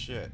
shit.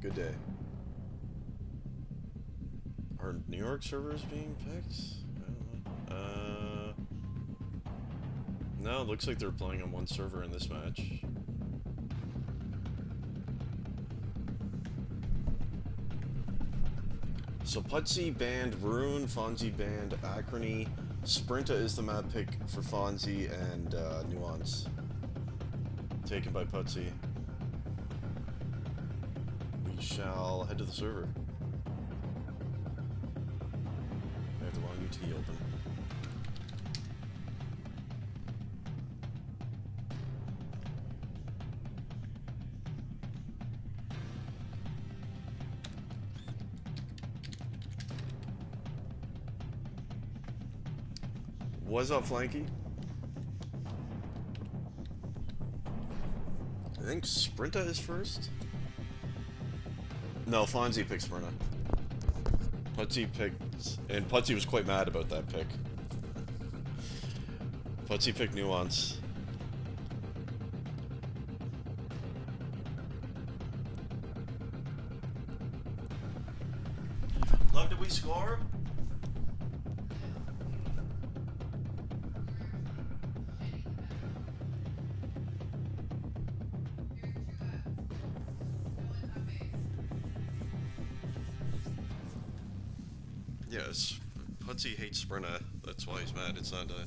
Good day. Are New York servers being picked? I don't know. No, it looks like they're playing on one server in this match. So Putsy banned Rune, Fonzie banned Acrony. Sprinta is the map pick for Fonzie, and Nuance taken by Putsy. We shall head to the server. I have the wrong UT open. What's up, Flanky? I think Sprinta is first? No, Fonzie picked Sprinta. Putsy picked... And Putsy was quite mad about that pick. Putsy picked Nuance. Love, did we score? Yes, Putsy hates Sprinta. That's why he's mad. It's not I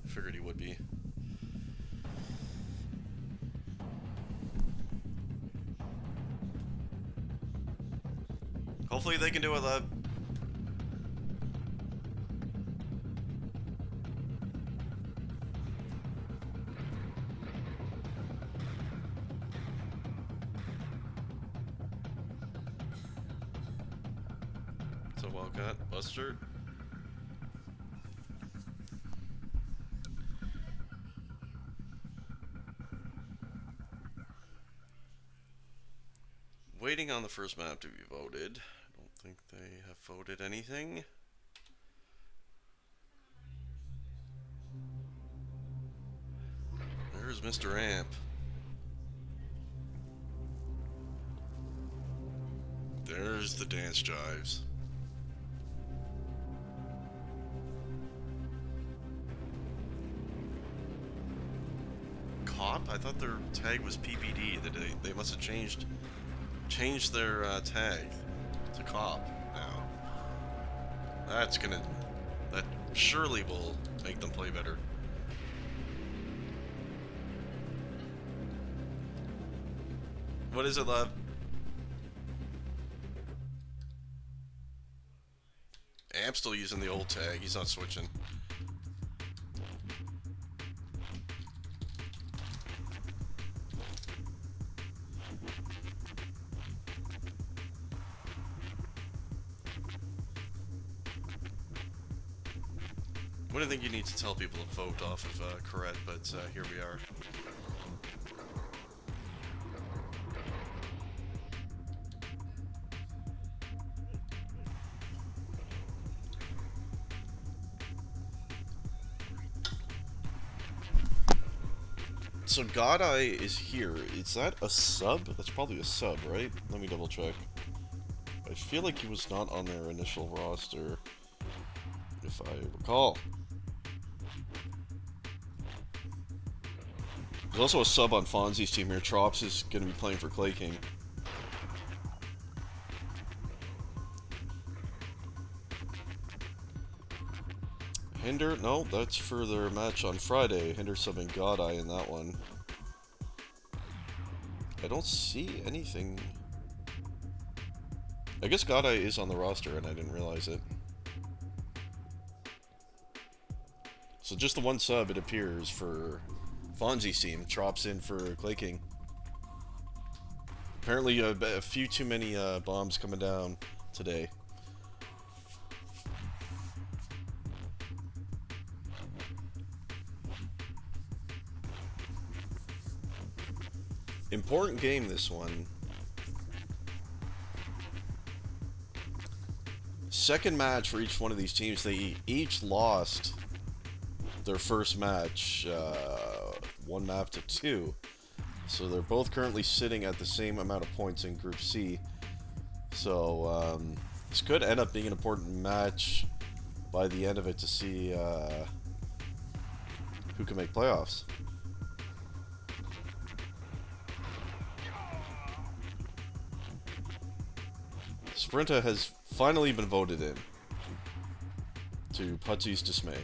figured he would be. Hopefully they can do it, love. So Wildcat, Buster. Waiting on the first map to be voted. I don't think they have voted anything. There's Mr. Amp. There's the dance jives. Cop? I thought their tag was PPD. They must have changed their tag to Cop now. That surely will make them play better. What is it, love? Amp's still using the old tag. He's not switching. I don't think you need to tell people to vote off of Corette, but here we are. So Godeye is here. Is that a sub? That's probably a sub, right? Let me double check. I feel like he was not on their initial roster, if I recall. There's also a sub on Fonzie's team here. Trops is going to be playing for Clay King. Hinder? No, that's for their match on Friday. Hinder subbing Godeye in that one. I don't see anything I guess Godai is on the roster and I didn't realize it. So just the one sub, it appears, for Fonzie's team. Trops in for Clay King. Apparently a few too many bombs coming down today. Important game, this one. Second match for each one of these teams. They each lost their first match, 1 map to 2. So they're both currently sitting at the same amount of points in Group C. So this could end up being an important match by the end of it to see who can make playoffs. Sprinta has finally been voted in, to Putsy's dismay.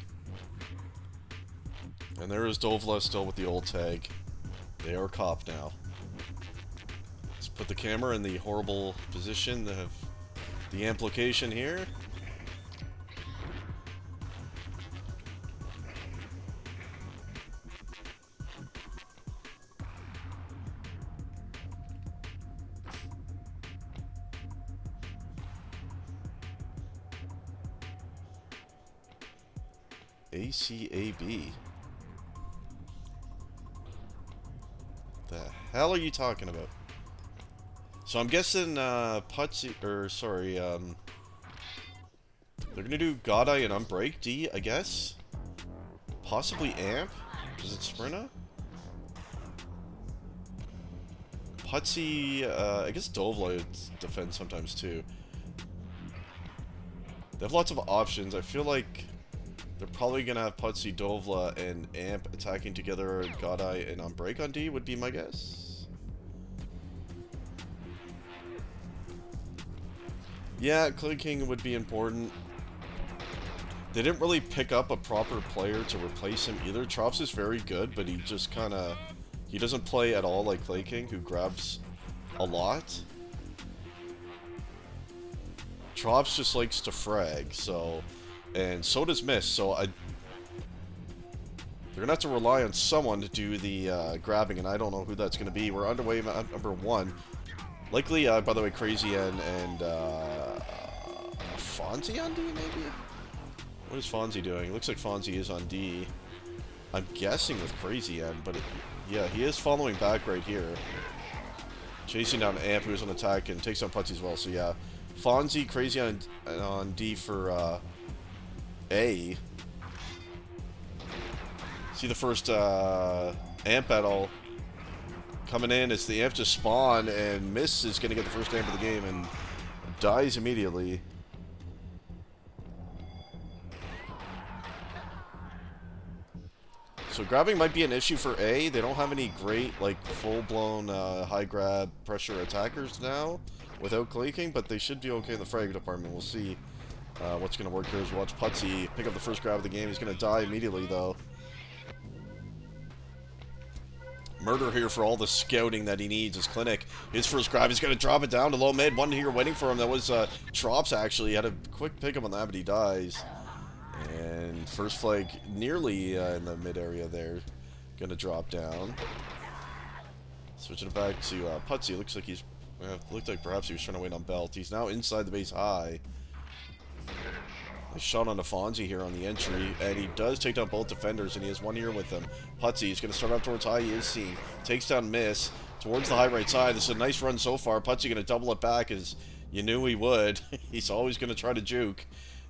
And there is Dovla still with the old tag. They are cop now. Let's put the camera in the horrible position of the amplification here. ACAB. The hell are you talking about? So I'm guessing Putsy, or sorry, they're gonna do Godai and Unbreak D, I guess? Possibly Amp? Is it Sprinta? Putsy, I guess Dovla defends sometimes too. They have lots of options. I feel like they're probably gonna have Putsy, Dovla, and Amp attacking together. Godai and Unbreak on D would be my guess. Yeah, Clay King would be important. They didn't really pick up a proper player to replace him either. Trops is very good, but he just kind of... He doesn't play at all like Clay King, who grabs a lot. Trops just likes to frag, so... And so does Miss, so they're gonna have to rely on someone to do the grabbing, and I don't know who that's gonna be. We're underway at number 1. Likely, by the way, Crazy and Fonzie on D, maybe? What is Fonzie doing? It looks like Fonzie is on D. I'm guessing with Crazy N, but yeah, he is following back right here. Chasing down Amp, who's on attack, and takes down Putsy as well, so yeah. Fonzie, Crazy on D for A. See the first Amp battle coming in as the Amp just spawn, and Miss is going to get the first Amp of the game and dies immediately. So grabbing might be an issue for A. They don't have any great, like, full-blown high grab pressure attackers now without Clay King, but they should be okay in the frag department. We'll see what's going to work here as we watch Putsy pick up the first grab of the game. He's going to die immediately, though. Murder here for all the scouting that he needs. His Clinic, his first grab, he's going to drop it down to low mid. One here waiting for him. That was Trops, actually. He had a quick pickup on that, but he dies. And first flag nearly in the mid area there. Going to drop down. Switching it back to Putsy. Looks like looked like perhaps he was trying to wait on Belt. He's now inside the base high. Nice shot on Fonzie here on the entry, and he does take down both defenders, and he has one here with him. Putsy is going to start off towards high. He is seen. Takes down Miss towards the high right side. This is a nice run so far. Putsy going to double it back, as you knew he would. He's always going to try to juke,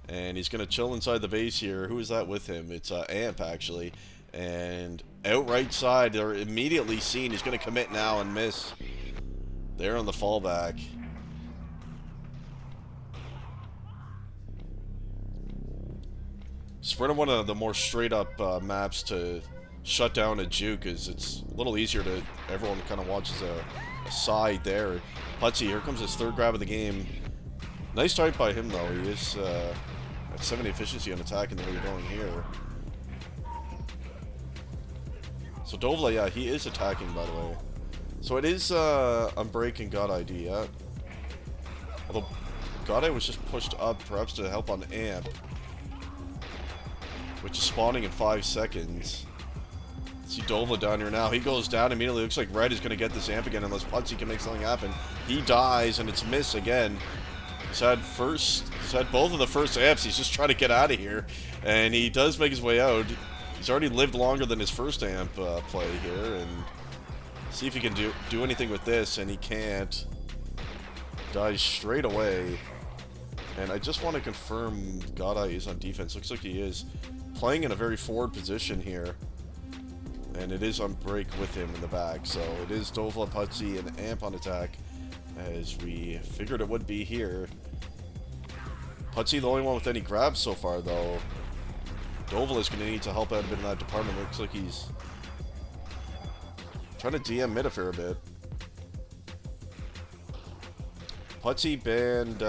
and he's going to chill inside the base here. Who is that with him? It's Amp, actually. And out right side, they're immediately seen. He's going to commit now and Miss. There on the fallback. Sprinta, one of the more straight-up maps to shut down a juke, is it's a little easier to... Everyone kind of watches a side there. Putsy, here comes his third grab of the game. Nice start by him, though. He is at 70 efficiency on attack, and the way you're going here. So Dovla, yeah, he is attacking, by the way. So it is Unbreak and God ID, yeah. Although Ayyy was just pushed up, perhaps to help on Amp, which is spawning in 5 seconds. See Dovla down here now. He goes down immediately. Looks like Red is going to get this Amp again unless Putsy can make something happen. He dies, and it's Miss again. He's had both of the first Amps. He's just trying to get out of here, and he does make his way out. He's already lived longer than his first Amp play here, and see if he can do anything with this, and he can't. Dies straight away. And I just want to confirm Ayyy is on defense. Looks like he is. Playing in a very forward position here. And it is on break with him in the back. So it is Dovla, Putsy, and Amp on attack, as we figured it would be here. Putsy the only one with any grabs so far, though. Dovla is going to need to help out a bit in that department. Looks like he's trying to DM mid a fair bit. Putsy banned,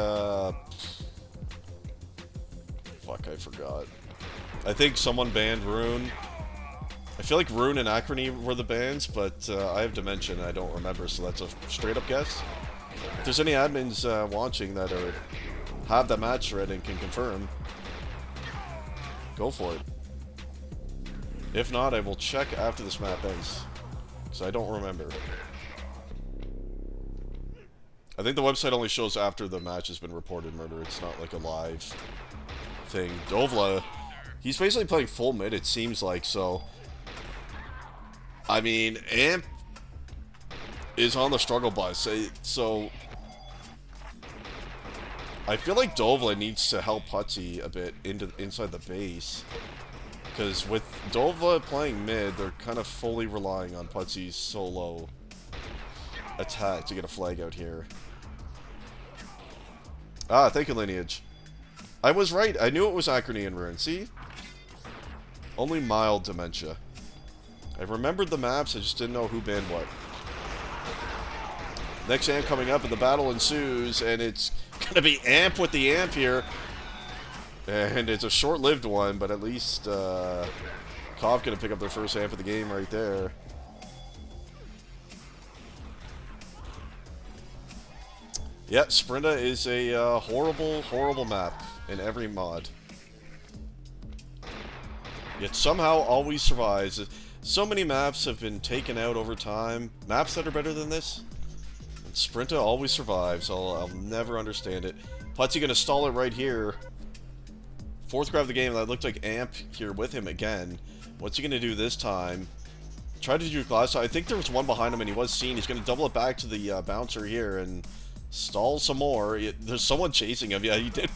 fuck, I forgot. I think someone banned Rune. I feel like Rune and Acrony were the bans, but I have Dimension and I don't remember, so that's a straight up guess. If there's any admins watching that have that match thread and can confirm, go for it. If not, I will check after this map ends, because I don't remember. I think the website only shows after the match has been reported murder. It's not like a live thing. Dovla, he's basically playing full mid, it seems like, so... I mean, Amp is on the struggle bus, so... I feel like Dovla needs to help Putsy a bit inside the base. Because with Dovla playing mid, they're kind of fully relying on Putsy's solo attack to get a flag out here. Ah, thank you, Lineage. I was right. I knew it was Acrony and Rune. See? Only mild dementia. I remembered the maps, I just didn't know who banned what. Next Amp coming up, and the battle ensues, and it's gonna be Amp with the Amp here. And it's a short-lived one, but at least Kov gonna pick up their first Amp of the game right there. Yep, Sprinta is a horrible, horrible map in every mod. Yet somehow always survives. So many maps have been taken out over time. Maps that are better than this. And Sprinta always survives. I'll never understand it. Putsy gonna stall it right here. Fourth grab of the game. That looked like Amp here with him again. What's he gonna do this time? Tried to do glass. I think there was one behind him and he was seen. He's gonna double it back to the bouncer here and stall some more. There's someone chasing him. Yeah, he did.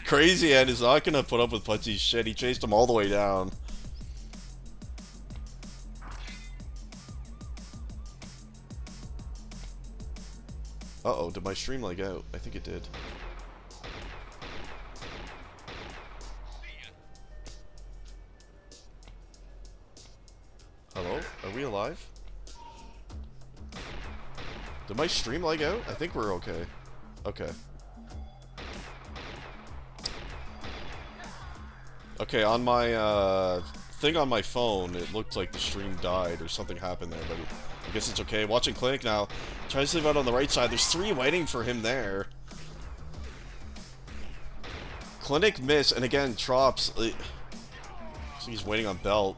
Crazy Ed is not going to put up with Putsy's shit. He chased him all the way down. Uh-oh, did my stream lag out? I think it did. Hello? Are we alive? Did my stream lag out? I think we're okay. Okay. Okay, on my thing on my phone, it looked like the stream died or something happened there, but I guess it's okay. Watching Clinic now. Tries to leave out on the right side. There's 3 waiting for him there. Clinic miss, and again, Trops. He's waiting on Belt.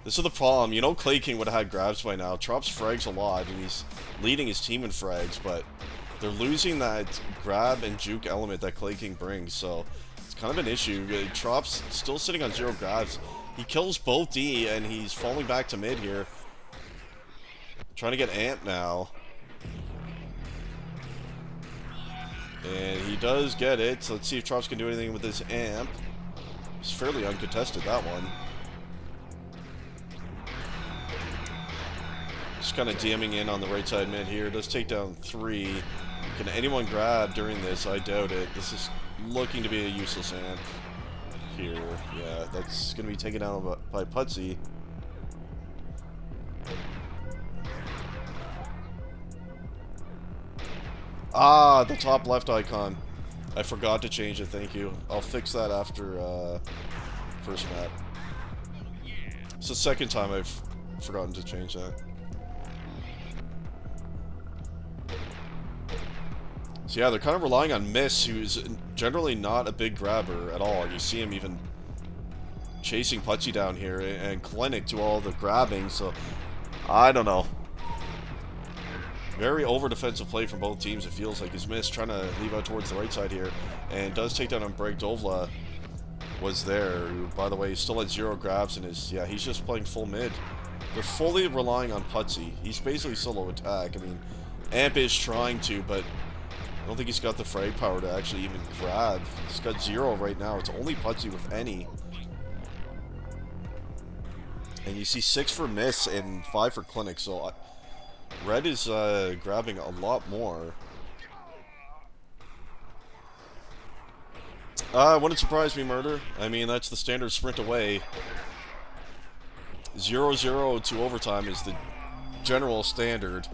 This is the problem. You know Clay King would have had grabs by now. Trops frags a lot, and he's leading his team in frags, but they're losing that grab and juke element that Clay King brings, so it's kind of an issue. Trops still sitting on 0 grabs. He kills both D, and he's falling back to mid here. Trying to get Amp now. And he does get it, so let's see if Trops can do anything with this Amp. It's fairly uncontested, that one. Just kind of DMing in on the right side mid here. Does take down 3. Can anyone grab during this? I doubt it. This is looking to be a useless Amp here. Yeah, that's going to be taken down by Putsy. Ah, the top left icon. I forgot to change it, thank you. I'll fix that after first map. It's the second time I've forgotten to change that. So yeah, they're kind of relying on Miss, who's generally not a big grabber at all. You see him even chasing Putsy down here, and Clinic to all the grabbing, so I don't know. Very over-defensive play from both teams, it feels like. Is Miss trying to leave out towards the right side here, and does take down on break. Dovla was there, who, by the way, still at 0 grabs, and is, yeah, he's just playing full mid. They're fully relying on Putsy. He's basically solo attack. I mean, Amp is trying to, but I don't think he's got the frag power to actually even grab. He's got 0 right now. It's only Putsy with any. And you see 6 for Miss and 5 for Clinic, so Red is grabbing a lot more. Wouldn't surprise me, Murder. I mean, that's the standard sprint away. 0-0 to overtime is the general standard.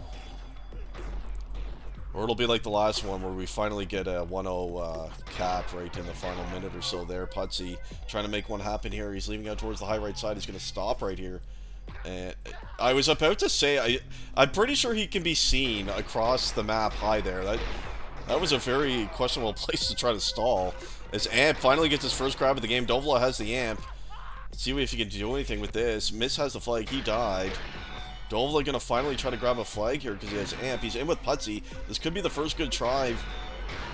Or it'll be like the last one where we finally get a 1-0 cap right in the final minute or so there. Putsy trying to make one happen here. He's leaving out towards the high right side. He's going to stop right here. And I was about to say, I'm pretty sure he can be seen across the map high there. That was a very questionable place to try to stall. As Amp finally gets his first grab of the game. Dovla has the Amp. Let's see if he can do anything with this. Miss has the flag. He died. Dovla gonna finally try to grab a flag here because he has Amp. He's in with Putsy. This could be the first good try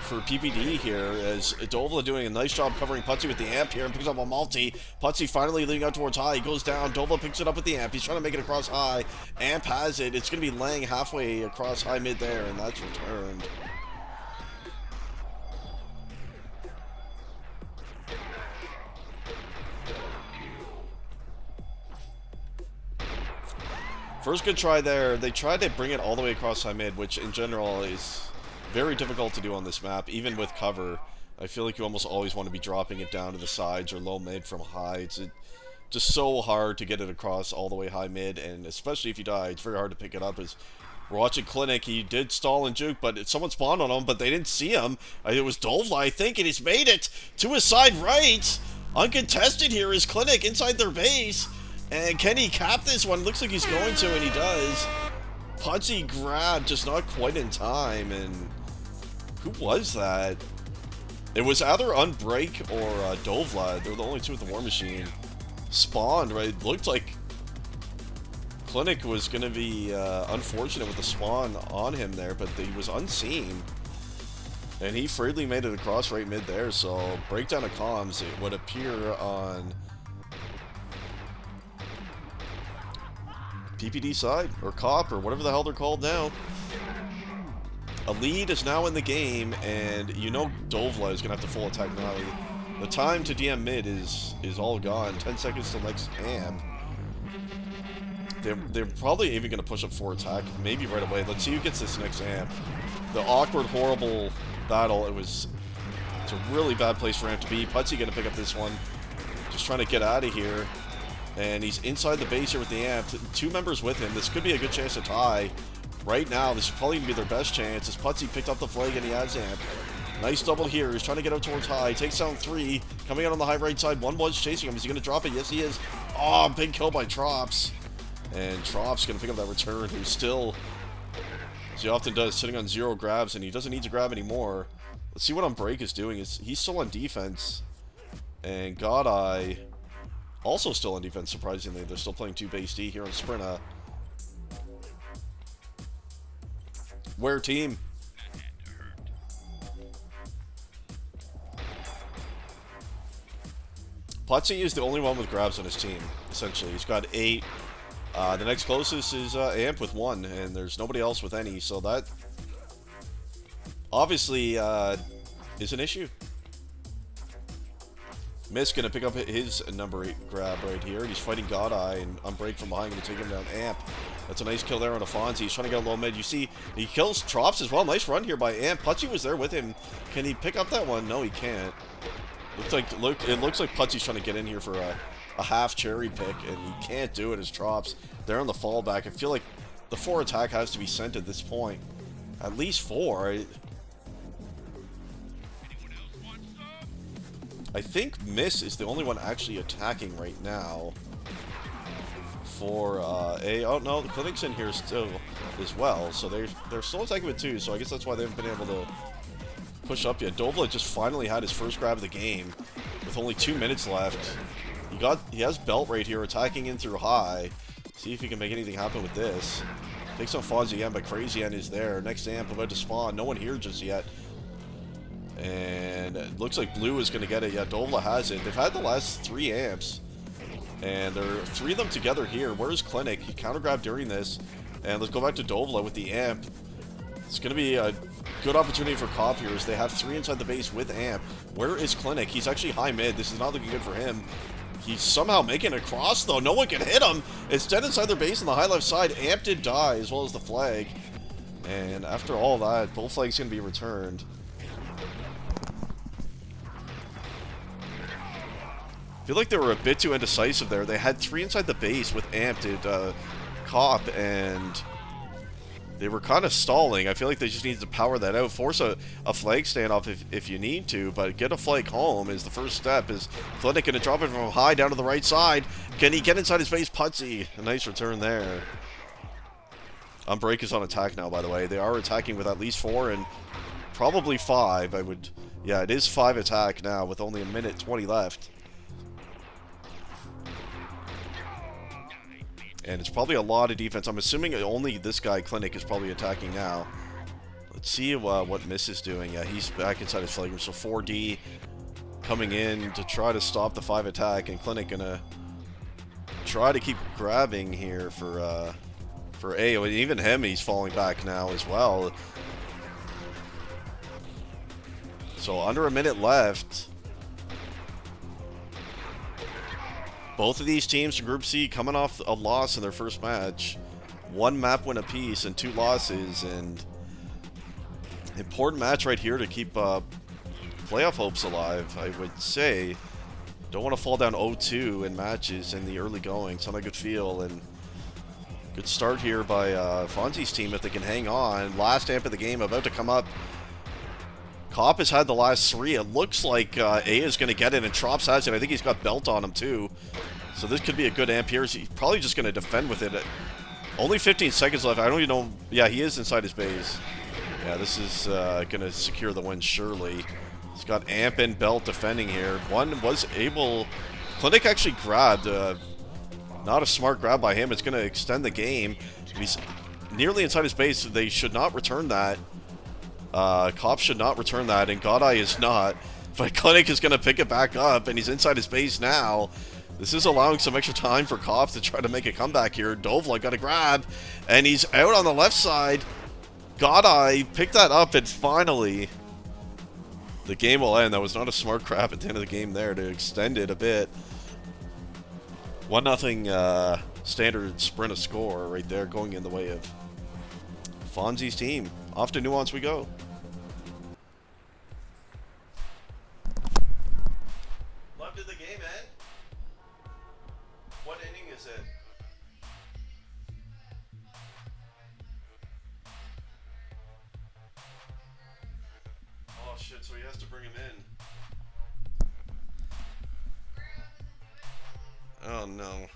for PPD here, as Dovla doing a nice job covering Putsy with the Amp here and picks up a multi. Putsy finally leading out towards high. He goes down. Dovla picks it up with the Amp. He's trying to make it across high. Amp has it. It's gonna be laying halfway across high mid there, and that's returned. First good try there. They tried to bring it all the way across high mid, which in general is very difficult to do on this map, even with cover. I feel like you almost always want to be dropping it down to the sides or low mid from high. It's just so hard to get it across all the way high mid, and especially if you die, it's very hard to pick it up. As we're watching Clinic, he did stall and juke, but someone spawned on him, but they didn't see him. It was Dovla, I think, and he's made it to his side right. Uncontested here is Clinic inside their base. And can he cap this one? Looks like he's going to, and he does. Putsy grab, just not quite in time, and who was that? It was either Unbreak or Dovla. They're the only two with the War Machine. Spawned, right? Looked like Clinic was going to be unfortunate with the spawn on him there, but he was unseen. And he freely made it across right mid there, so breakdown of comms, it would appear on PPD side, or COP, or whatever the hell they're called now. A lead is now in the game, and you know Dovla is going to have to full attack now. The time to DM mid is all gone. 10 seconds till next Amp. They're probably even going to push up for attack, maybe right away. Let's see who gets this next Amp. The awkward, horrible battle, it's a really bad place for Amp to be. Putsy going to pick up this one. Just trying to get out of here. And he's inside the base here with the Amp. 2 members with him. This could be a good chance to tie. Right now, this is probably going to be their best chance, as Putsy picked up the flag and he has Amp. Nice double here. He's trying to get out towards high. Takes down 3. Coming out on the high right side. 1 was chasing him. Is he going to drop it? Yes, he is. Oh, big kill by Trops. And Trops going to pick up that return, who's still, as he often does, sitting on 0 grabs, and he doesn't need to grab anymore. Let's see what Unbreak is doing. He's still on defense. And Godeye also still on defense, surprisingly. They're still playing 2 base D here on Sprinta. Where team? Putsy is the only one with grabs on his team, essentially. He's got 8. The next closest is Amp with 1, and there's nobody else with any, so that obviously is an issue. Miss gonna pick up his number 8 grab right here. He's fighting Godeye, and Unbreak from behind gonna take him down. Amp. That's a nice kill there on Afonso. He's trying to get a low mid. You see, he kills Trops as well. Nice run here by Amp. Putsy was there with him. Can he pick up that one? No, he can't. It looks like Putsy's trying to get in here for a half cherry pick, and he can't do it as Trops. They're on the fallback. I feel like the 4 attack has to be sent at this point. At least 4. I think Miss is the only one actually attacking right now. For oh no, the Clinic's in here still as well, so they're still attacking with 2, so I guess that's why they haven't been able to push up yet. Dovla just finally had his first grab of the game with only 2 minutes left. He has belt right here, attacking in through high. See if he can make anything happen with this. Takes on Fonzie N, but Crazy N is there. Next amp about to spawn. No one here just yet. And it looks like Blue is going to get it. Yeah, Dovla has it. They've had the last 3 amps. And there are 3 of them together here. Where's Clinic? He counter grabbed during this. And let's go back to Dovla with the amp. It's going to be a good opportunity for Cop here as they have 3 inside the base with amp. Where is Clinic? He's actually high mid. This is not looking good for him. He's somehow making a cross, though. No one can hit him. It's dead inside their base on the high left side. Amp did die, as well as the flag. And after all that, both flags going to be returned. I feel like they were a bit too indecisive there. They had 3 inside the base with Amp, did Cop, and they were kind of stalling. I feel like they just needed to power that out. Force a flag standoff if you need to, but get a flag home is the first step. Is Clinic going to drop it from high down to the right side? Can he get inside his base? Putsy. A nice return there. Unbreak is on attack now, by the way. They are attacking with at least 4 and probably 5. Yeah, it is 5 attack now with only 1:20 left. And it's probably a lot of defense. I'm assuming only this guy, Clinic, is probably attacking now. Let's see what Miss is doing. Yeah, he's back inside his flagrant. So 4D coming in to try to stop the 5 attack. And Clinic gonna try to keep grabbing here for Ayyy. Even him, he's falling back now as well. So under 1 minute left. Both of these teams in Group C coming off a loss in their first match. 1 map win apiece and 2 losses. And important match right here to keep playoff hopes alive, I would say. Don't want to fall down 0-2 in matches in the early going. It's not a good feel. And good start here by Fonzie's team if they can hang on. Last amp of the game about to come up. Cop has had the last 3. It looks like Ayyy is going to get it, and Trops has it. I think he's got belt on him, too. So this could be a good amp here. He's probably just going to defend with it. Only 15 seconds left. I don't even know. Yeah, he is inside his base. Yeah, this is going to secure the win, surely. He's got amp and belt defending here. One was able... Clinic actually grabbed. Not a smart grab by him. It's going to extend the game. He's nearly inside his base. They should not return that. Cop should not return that, and Godeye is not. But Clinic is going to pick it back up, and he's inside his base now. This is allowing some extra time for Cop to try to make a comeback here. Dovla got a grab, and he's out on the left side. Godeye picked that up, and finally, the game will end. That was not a smart grab at the end of the game there to extend it a bit. 1-0 standard sprint of score right there, going in the way of Fonzie's team. Off to Nuance we go. Love did the game end? What inning is it? Oh shit, so he has to bring him in. Oh no.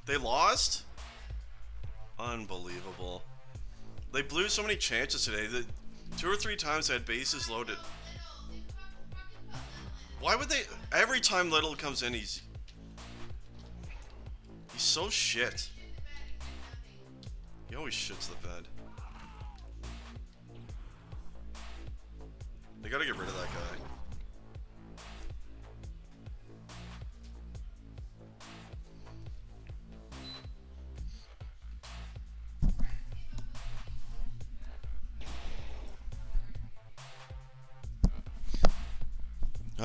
They lost? Unbelievable. They blew so many chances today. 2 or 3 times they had bases loaded. Why would they... Every time Little comes in, he's so shit. He always shits the bed. They gotta get rid of that guy.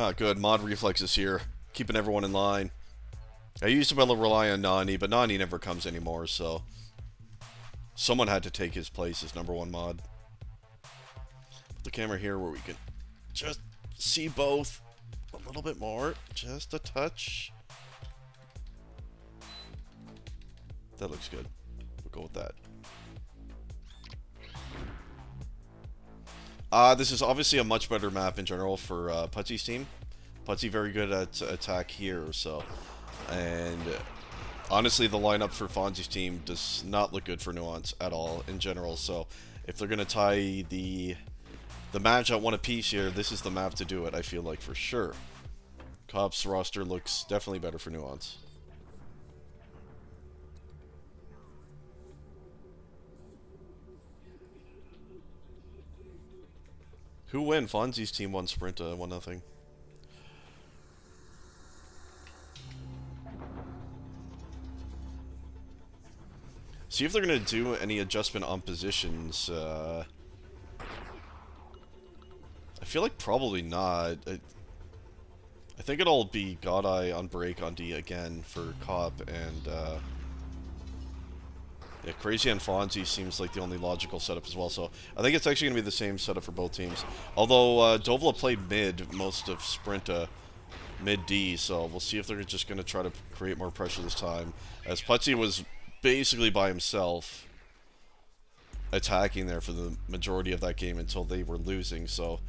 Ah, good. Mod reflexes here. Keeping everyone in line. I used to be able to rely on Nani, but Nani never comes anymore, so... Someone had to take his place as #1 mod. Put the camera here where we can just see both a little bit more. Just a touch. That looks good. We'll go with that. This is obviously a much better map in general for Putsy's team. Putsy very good at attack here, so... And honestly, the lineup for Fonzie's team does not look good for Nuance at all in general. So if they're gonna tie the match at one apiece here, this is the map to do it. I feel like for sure. Cop's roster looks definitely better for Nuance. Who win? Fonzie's team won Sprint 1-0. See if they're going to do any adjustment on positions. I feel like probably not. I think it'll be Godeye on break on D again for Cop, and yeah, Crazy and Fonzie seems like the only logical setup as well. So I think it's actually going to be the same setup for both teams. Although Dovla played mid most of Sprint mid D, so we'll see if they're just going to try to create more pressure this time. As Putzi was basically by himself attacking there for the majority of that game until they were losing, so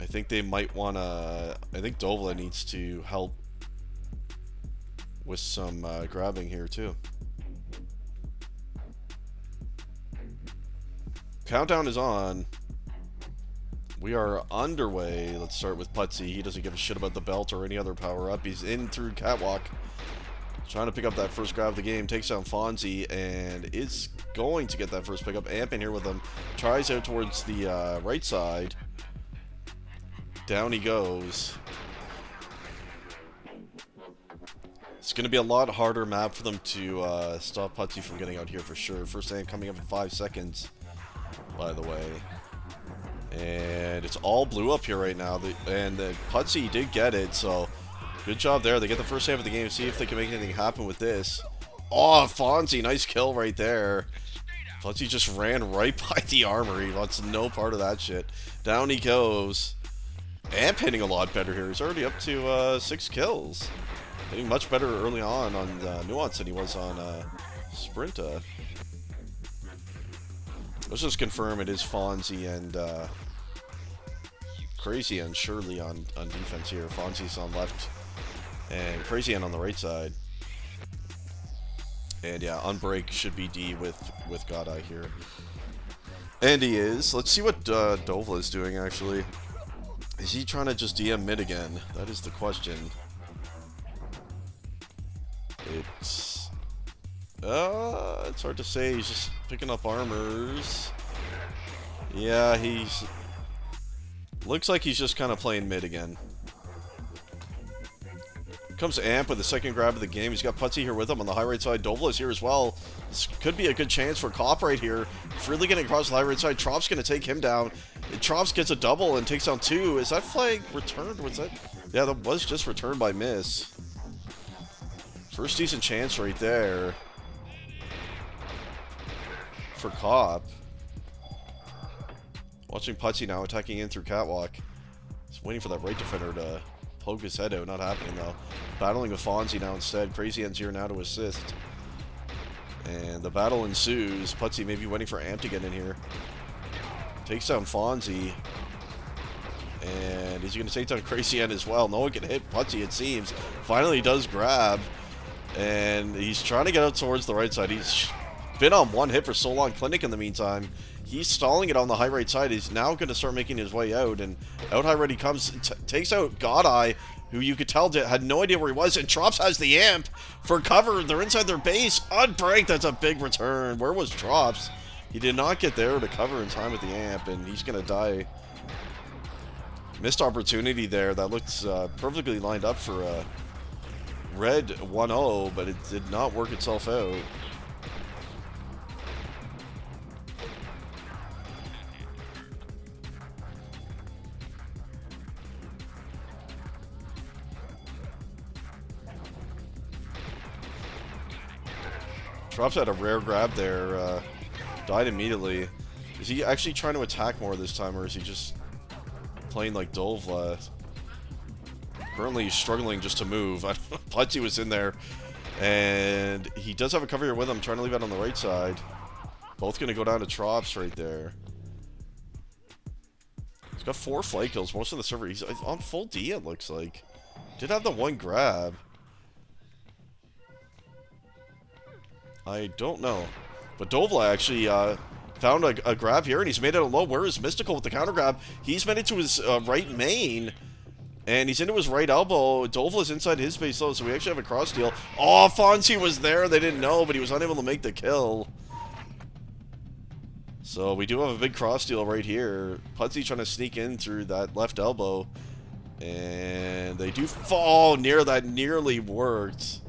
I think they might want to... I think Dovla needs to help with some grabbing here too. Countdown is on. We are underway. Let's start with Putzi. He doesn't give a shit about the belt or any other power-up. He's in through Catwalk, trying to pick up that first grab of the game. Takes down Fonzie and is going to get that first pickup. Amp in here with him. Tries out towards the right side. Down he goes. It's going to be a lot harder map for them to stop Putzi from getting out here for sure. First Amp coming up in 5 seconds, by the way. And it's all blue up here right now. And the Putzi did get it, so good job there. They get the first half of the game. See if they can make anything happen with this. Oh, Fonzie, nice kill right there. Putzi just ran right by the armor. He wants no part of that shit. Down he goes. Amp hitting a lot better here. He's already up to 6 kills. Hitting much better early on Nuance than he was on Sprint. Let's just confirm it is Fonzie and Crazy and Shirley on defense here. Fonzie's on left and Crazy and on the right side. And yeah, on break should be D with Godeye here. And he is. Let's see what Dovla is doing actually. Is he trying to just DM mid again? That is the question. It's hard to say. He's just picking up armors. Yeah, he's... Looks like he's just kind of playing mid again. Comes Amp with the second grab of the game. He's got Putzi here with him on the high right side. Dovla is here as well. This could be a good chance for Cop right here. Freely getting across the high right side. Trop's going to take him down. Trops gets a double and takes down 2. Is that flag returned? Was that? Yeah, that was just returned by miss. First decent chance right there for Cop. Watching Putzi now attacking in through Catwalk. He's waiting for that right defender to poke his head out. Not happening though. Battling with Fonzie now instead. Crazy End's here now to assist. And the battle ensues. Putzi maybe waiting for Amp to get in here. Takes down Fonzie. And is he going to take down Crazy End as well? No one can hit Putzi, it seems. Finally he does grab. And he's trying to get out towards the right side. He's been on one hit for so long. Clinic in the meantime. He's stalling it on the high right side. He's now going to start making his way out. And out high right he comes. Takes out Godeye, who you could tell had no idea where he was. And Trops has the Amp for cover. They're inside their base. On break, that's a big return. Where was Trops? He did not get there to cover in time with the Amp. And he's going to die. Missed opportunity there. That looks perfectly lined up for a red 1-0, but it did not work itself out. Drops had a rare grab there, died immediately. Is he actually trying to attack more this time, or is he just playing like Dovla? Currently he's struggling just to move. Putzi was in there, and he does have a cover here with him, trying to leave out on the right side. Both going to go down to Trops right there. He's got 4 flight kills, most of the server. He's on full D, it looks like. Did have the 1 grab. I don't know. But Dovla actually found a grab here, and he's made it a low. Where is Mystical with the counter grab? He's made it to his right main, and he's into his right elbow. Dovla's inside his base low, so we actually have a cross deal. Oh, Fonzie was there. They didn't know, but he was unable to make the kill. So we do have a big cross deal right here. Putzy trying to sneak in through that left elbow. And they do fall near that. Nearly worked.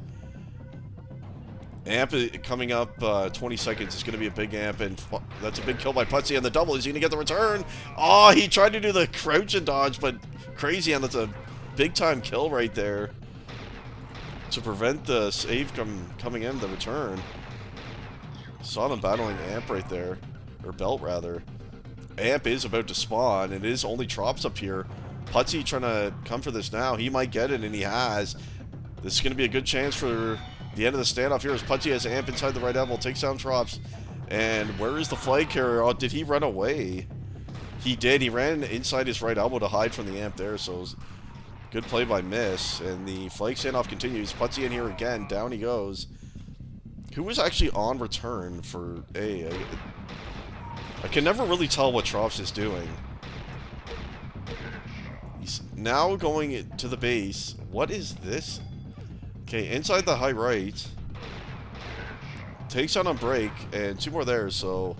Amp coming up 20 seconds. It's going to be a big amp, and that's a big kill by Putzy on the double. Is he going to get the return? Oh, he tried to do the crouch and dodge, but crazy, and that's a big-time kill right there to prevent the save coming in, the return. Saw them battling Amp right there, or Belt rather. Amp is about to spawn. It is only Trops up here. Putzy trying to come for this now. He might get it, and he has. This is going to be a good chance for the end of the standoff here as Putzy has Amp inside the right elbow, takes down Trops. And where is the flag carrier? Oh, did he run away? He did. He ran inside his right elbow to hide from the Amp there, so it was good play by Miss. And the flag standoff continues. Putzy in here again. Down he goes. Who was actually on return for Ayyy? I can never really tell what Trops is doing. He's now going to the base. What is this? Okay, inside the high right. Takes on a break, and two more there, so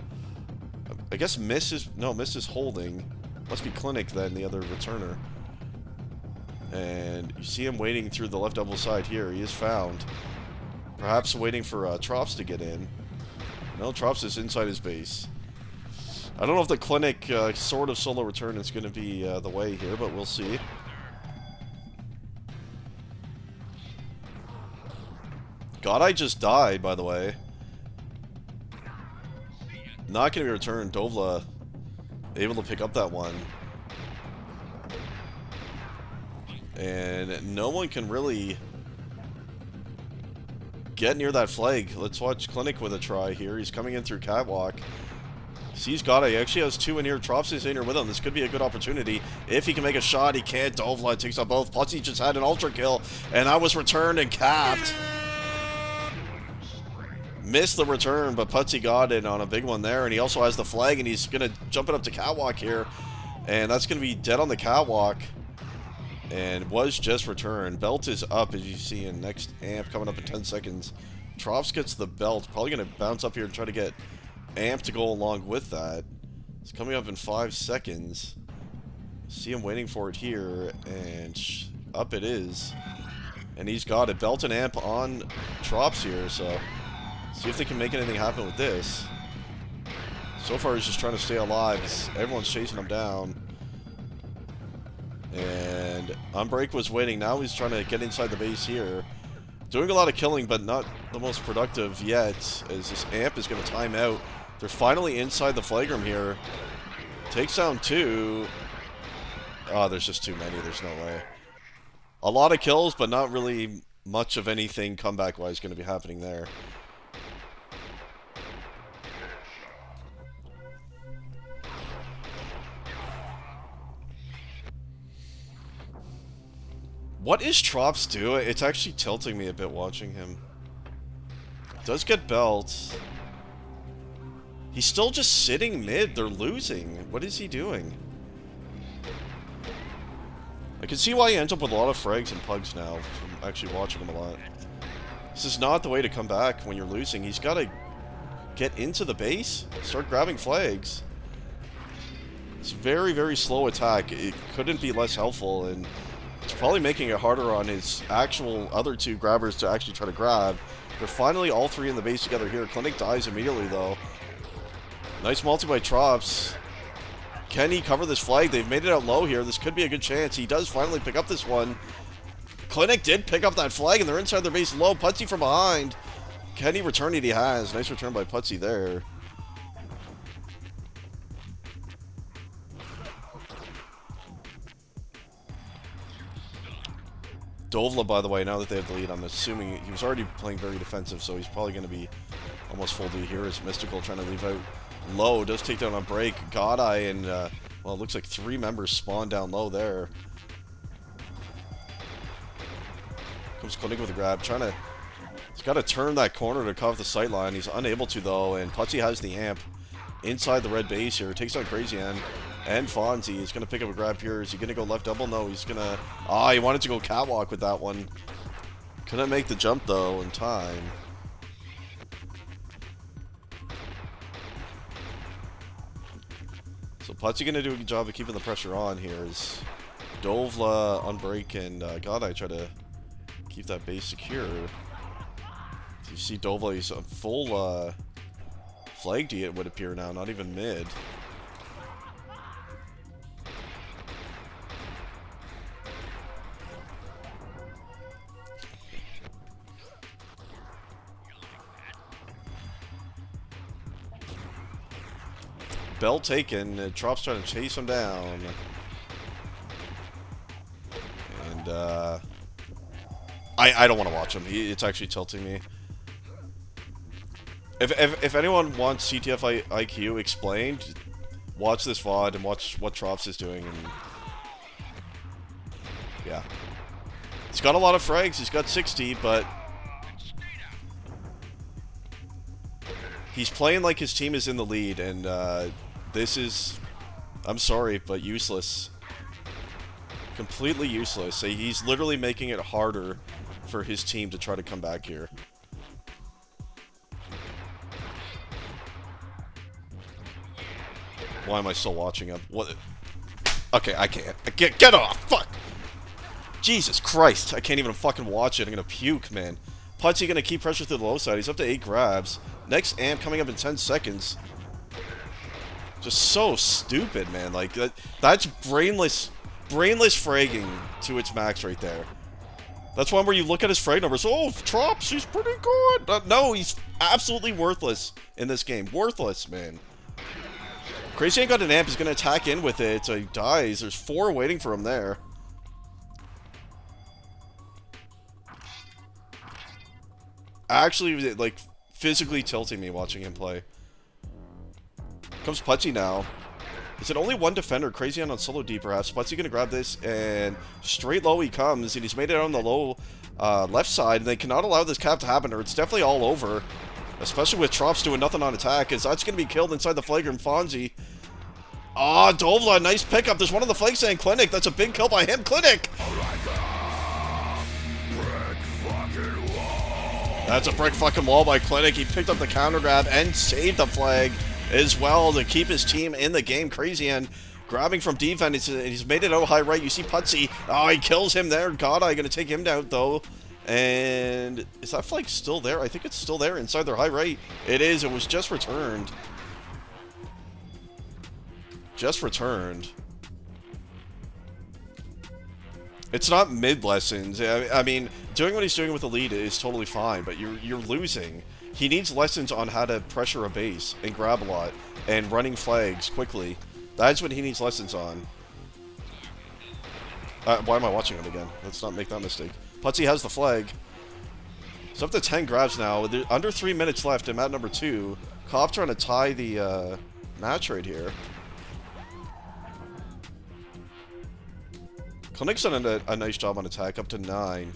I guess Miss is holding. Must be Clinic then, the other returner. And you see him waiting through the left elbow side here. He is found. Perhaps waiting for Trops to get in. No, Trops is inside his base. I don't know if the Clinic sort of solo return is going to be the way here, but we'll see. Godeye just died, by the way. Not going to be returned. Dovla able to pick up that one. And no one can really get near that flag. Let's watch Clinic with a try here. He's coming in through Catwalk. Sees Godeye. He actually has two in here. Trops is in here with him. This could be a good opportunity. If he can make a shot, he can't. Dovla takes on both. Putzy just had an ultra kill, and that was returned and capped. Missed the return, but Putzy got it on a big one there, and he also has the flag, and he's going to jump it up to Catwalk here, and that's going to be dead on the Catwalk, and was just returned. Belt is up, as you see, in next Amp coming up in 10 seconds. Trops gets the belt, probably going to bounce up here and try to get Amp to go along with that. It's coming up in 5 seconds. See him waiting for it here, and up it is, and he's got it. Belt and Amp on Trops here, so see if they can make anything happen with this. So far, he's just trying to stay alive. Everyone's chasing him down. And Unbreak was waiting. Now he's trying to get inside the base here. Doing a lot of killing, but not the most productive yet, as this Amp is going to time out. They're finally inside the flagram here. Takes down two. Oh, there's just too many. There's no way. A lot of kills, but not really much of anything comeback-wise going to be happening there. What is Trops doing? It's actually tilting me a bit watching him. Does get belts. He's still just sitting mid. They're losing. What is he doing? I can see why he ends up with a lot of frags and pugs now from actually watching him a lot. This is not the way to come back when you're losing. He's got to get into the base, start grabbing flags. It's very, very slow attack. It couldn't be less helpful, and it's probably making it harder on his actual other two grabbers to actually try to grab. They're finally all three in the base together here. Clinic dies immediately, though. Nice multi by Trops. Can he cover this flag? They've made it out low here. This could be a good chance. He does finally pick up this one. Clinic did pick up that flag, and they're inside their base low. Putzy from behind. Can he return it? He has. Nice return by Putzy there. Dovla, by the way, now that they have the lead, I'm assuming he was already playing very defensive, so he's probably going to be almost full D here. As Mystical trying to leave out low. Does take down on break. Godeye and, well, it looks like 3 members spawn down low there. Comes Clinic with a grab, trying to He's got to turn that corner to cover the sight line. He's unable to, though, and Putzy has the amp inside the red base here. Takes on Crazy N and Fonzie. He's going to pick up a grab here. Is he going to go left double? No, he's going to... Ah, he wanted to go catwalk with that one. Couldn't make the jump, though, in time. So Putzy going to do a good job of keeping the pressure on here. Is Dovla on break, and God, I try to keep that base secure. You see Dovla, he's a full flag D, it would appear now, not even mid. Bell taken, Trop's trying to chase him down. And I don't want to watch him. It's actually tilting me. If anyone wants CTF IQ explained, watch this VOD and watch what Trops is doing. And yeah. He's got a lot of frags. He's got 60, but he's playing like his team is in the lead, and this is, I'm sorry, but useless. Completely useless. He's literally making it harder for his team to try to come back here. Why am I still watching him? What? Okay, I can't. Get off! Fuck! Jesus Christ! I can't even fucking watch it. I'm gonna puke, man. Putzy gonna keep pressure through the low side. He's up to 8 grabs. Next amp coming up in 10 seconds. Just so stupid, man. Like that's brainless fragging to its max right there. That's one where you look at his frag numbers. Oh, Trops, he's pretty good. No, he's absolutely worthless in this game. Worthless, man. Crazy ain't got an amp. He's going to attack in with it. So he dies. There's 4 waiting for him there. Actually, like, physically tilting me watching him play. Comes Putzy now. Is it only one defender? Crazy on solo D, perhaps. Putzy going to grab this, and straight low he comes, and he's made it on the low left side, and they cannot allow this cap to happen, or it's definitely all over. Especially with Trops doing nothing on attack, as that's going to be killed inside the flagrant Fonzie. Ah, oh, Dovla, nice pickup. There's one on the flank saying Clinic. That's a big kill by him. Clinic! That's a brick fucking wall by Clinic. He picked up the counter grab and saved the flag as well to keep his team in the game. Crazy and grabbing from defense. He's made it out high right. You see Putzy. Oh, he kills him there. God, I'm going to take him down, though. And is that flag still there? I think it's still there inside their high right. It is. It was just returned. Just returned. It's not mid lessons. I mean, doing what he's doing with the lead is totally fine, but you're losing. He needs lessons on how to pressure a base and grab a lot and running flags quickly. That's what he needs lessons on. Why am I watching him again? Let's not make that mistake. Putzy has the flag. It's up to 10 grabs now. Under 3 minutes left in map number 2. Cop trying to tie the match right here. Clinic's done a nice job on attack, up to 9.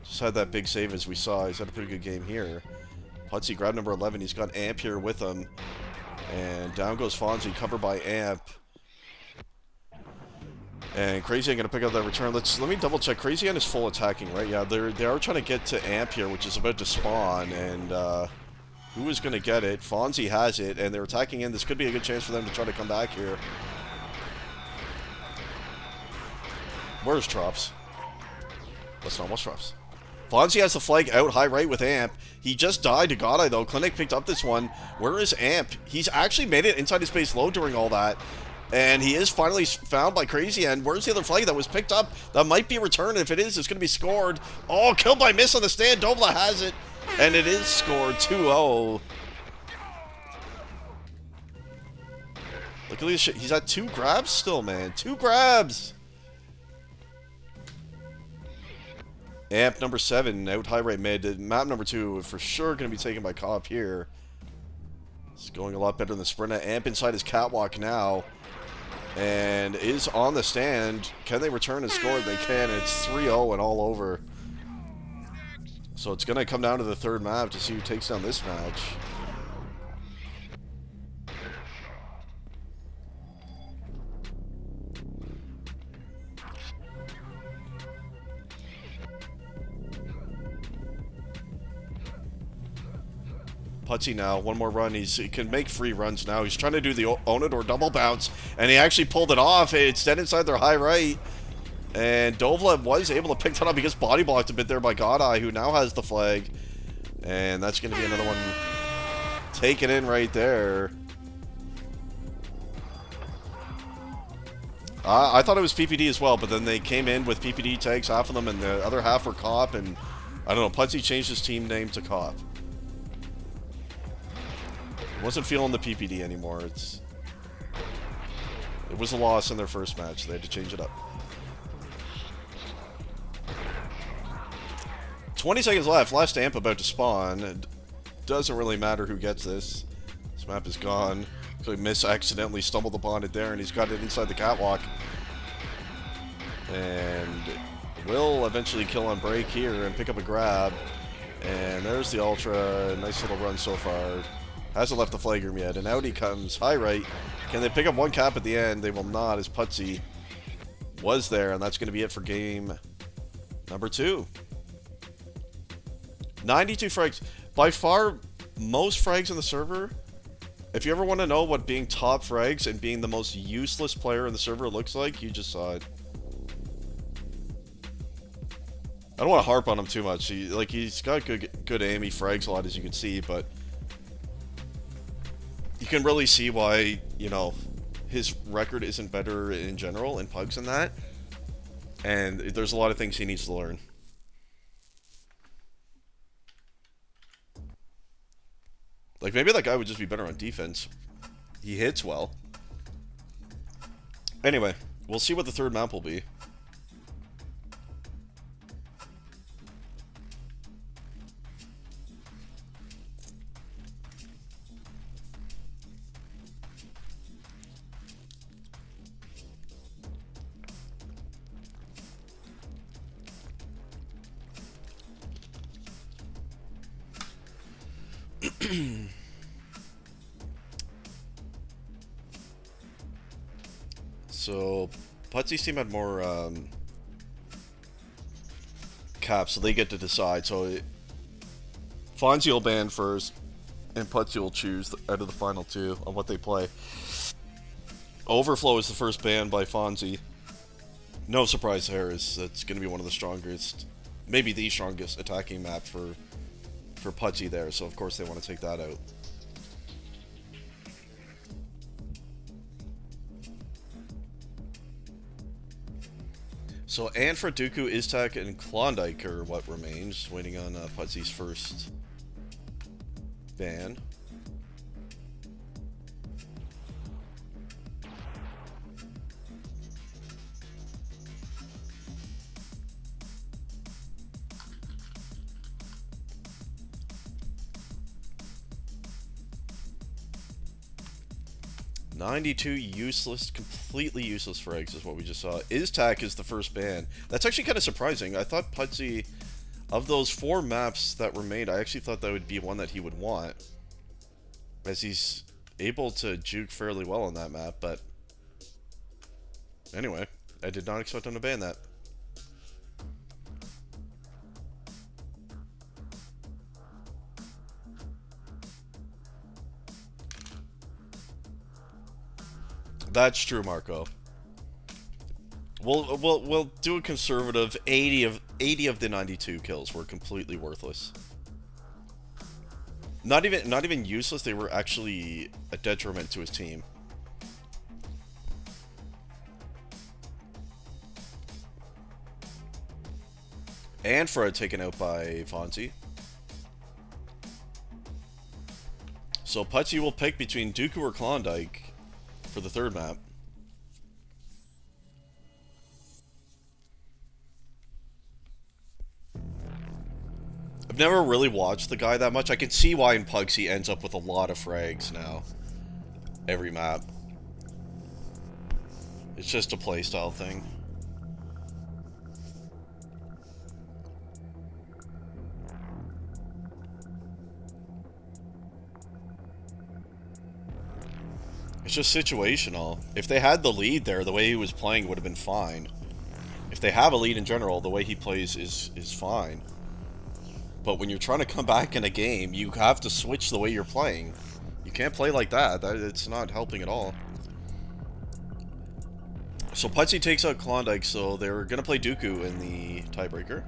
Just had that big save as we saw. He's had a pretty good game here. Putzy grabbed number 11. He's got Amp here with him. And down goes Fonzie, covered by Amp. And Crazy ain't gonna pick up that return. Let me double check. Crazy N is full attacking, right? Yeah, they are trying to get to Amp here, which is about to spawn. And who is gonna get it? Fonzie has it, and they're attacking in. This could be a good chance for them to try to come back here. Where's Trops? Let's not watch Trops. Fonzie has the flag out high right with Amp. He just died to Godeye, though. Clinic picked up this one. Where is Amp? He's actually made it inside his base low during all that. And he is finally found by Crazy N. Where's the other flag that was picked up? That might be returned. If it is, it's going to be scored. Oh, killed by miss on the stand. Dovla has it. And it is scored 2-0. Look at this shit. He's at 2 grabs still, man. 2 grabs. Amp number 7, out high right mid. Map number 2, for sure going to be taken by Cop here. It's going a lot better than the Sprinter. Amp inside his catwalk now. And is on the stand. Can they return and score? They can. It's 3-0 and all over. So it's going to come down to the third map to see who takes down this match. Putzy now, one more run. He can make free runs now. He's trying to do the own it or double bounce, and he actually pulled it off. It's dead inside their high right. And Dovla was able to pick that up because body blocked a bit there by Godeye, who now has the flag. And that's going to be another one taken in right there. I thought it was PPD as well, but then they came in with PPD tags, half of them, and the other half were Cop. And I don't know, Putzy changed his team name to Cop. Wasn't feeling the PPD anymore. It was a loss in their first match. They had to change it up. 20 seconds left. Last amp about to spawn. It doesn't really matter who gets this. This map is gone. So he accidentally stumbled upon it there, and he's got it inside the catwalk. And will eventually kill on break here and pick up a grab. And there's the Ultra. Nice little run so far. Hasn't left the flag room yet, and out he comes. High right. Can they pick up one cap at the end? They will not, as Putzy was there, and that's going to be it for game number 2. 92 frags. By far, most frags on the server. If you ever want to know what being top frags and being the most useless player in the server looks like, you just saw it. I don't want to harp on him too much. He's got good aim. He frags a lot, as you can see, but you can really see why, you know, his record isn't better in general in pugs than that. And there's a lot of things he needs to learn. Like, maybe that guy would just be better on defense. He hits well. Anyway, we'll see what the third map will be. So, Putzy's team had more caps, so they get to decide. So, Fonzie will ban first, and Putzy will choose out of the final two on what they play. Overflow is the first ban by Fonzie. No surprise there, it's going to be one of the strongest, maybe the strongest attacking map for Putzy there, so of course they want to take that out. So Anfra, Dooku, Iztak, and Klondike are what remains, waiting on Putzy's first ban. $92 useless, completely useless frags is what we just saw. Iztak is the first ban. That's actually kind of surprising. I thought Putzy, of those 4 maps that remained, I actually thought that would be one that he would want, as he's able to juke fairly well on that map, but anyway, I did not expect him to ban that. That's true, Marco. We'll do a conservative 80 of the 92 kills were completely worthless. Not even useless, they were actually a detriment to his team. Anfra taken out by Fonzie. So Putzy will pick between Dooku or Klondike for the third map. I've never really watched the guy that much. I can see why in Pugs he ends up with a lot of frags now. Every map. It's just a playstyle thing. It's just situational. If they had the lead there, the way he was playing would have been fine. If they have a lead in general, the way he plays is fine. But when you're trying to come back in a game, you have to switch the way you're playing. You can't play like that. It's not helping at all. So Putzi takes out Klondike, so they're going to play Dooku in the tiebreaker.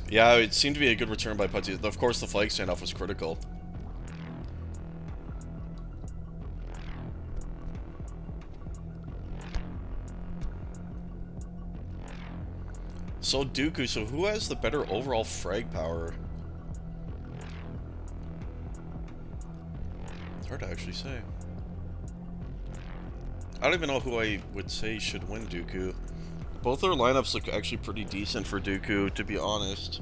Yeah, it seemed to be a good return by Putzi. Of course, the flag standoff was critical. So Dooku, so who has the better overall frag power? It's hard to actually say. I don't even know who I would say should win Dooku. Both their lineups look actually pretty decent for Dooku, to be honest.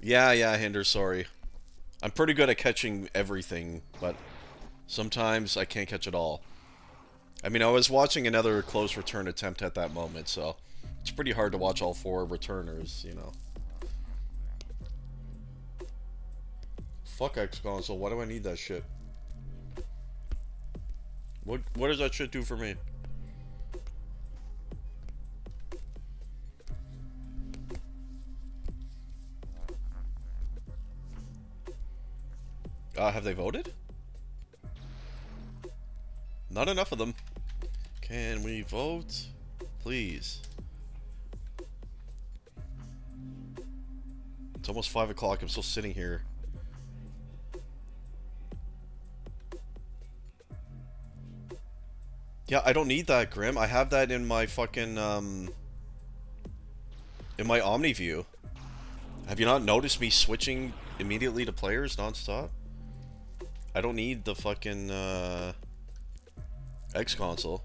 Yeah, Hinder, sorry. I'm pretty good at catching everything, but sometimes I can't catch it all. I mean, I was watching another close return attempt at that moment, so it's pretty hard to watch all 4 returners, you know. Fuck X console, why do I need that shit? What does that shit do for me? Have they voted? Not enough of them. Can we vote? Please. It's almost 5 o'clock, I'm still sitting here. Yeah, I don't need that, Grim. I have that in my fucking, in my Omni view. Have you not noticed me switching immediately to players non-stop? I don't need the fucking, X console.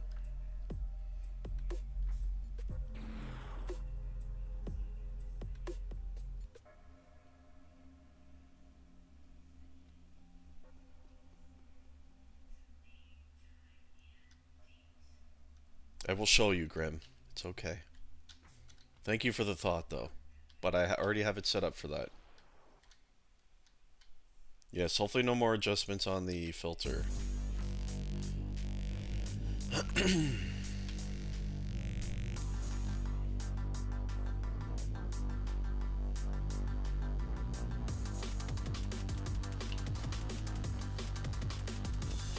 I will show you, Grim. It's okay. Thank you for the thought, though. But I already have it set up for that. Yes, hopefully no more adjustments on the filter.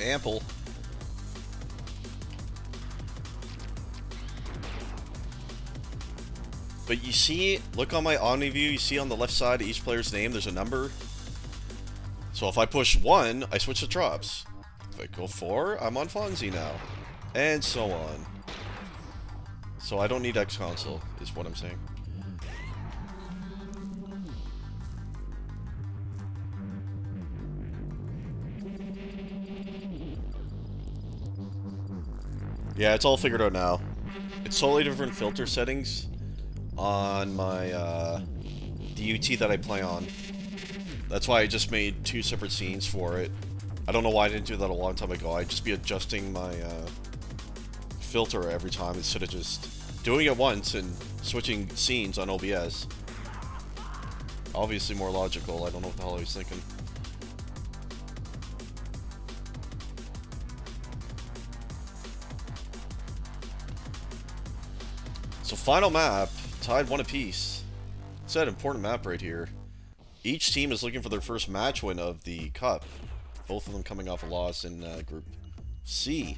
Ample. But you see, look on my Omni view, you see on the left side of each player's name, there's a number. So if I push 1, I switch to drops. If I go 4, I'm on Fonzie now. And so on. So I don't need X console, is what I'm saying. Yeah, it's all figured out now. It's totally different filter settings on my, the UT that I play on. That's why I just made 2 separate scenes for it. I don't know why I didn't do that a long time ago. I'd just be adjusting my, filter every time instead of just doing it once and switching scenes on OBS. Obviously more logical. I don't know what the hell I was thinking. So final map, tied 1 apiece. It's that important map right here. Each team is looking for their first match win of the Cup. Both of them coming off a loss in Group C.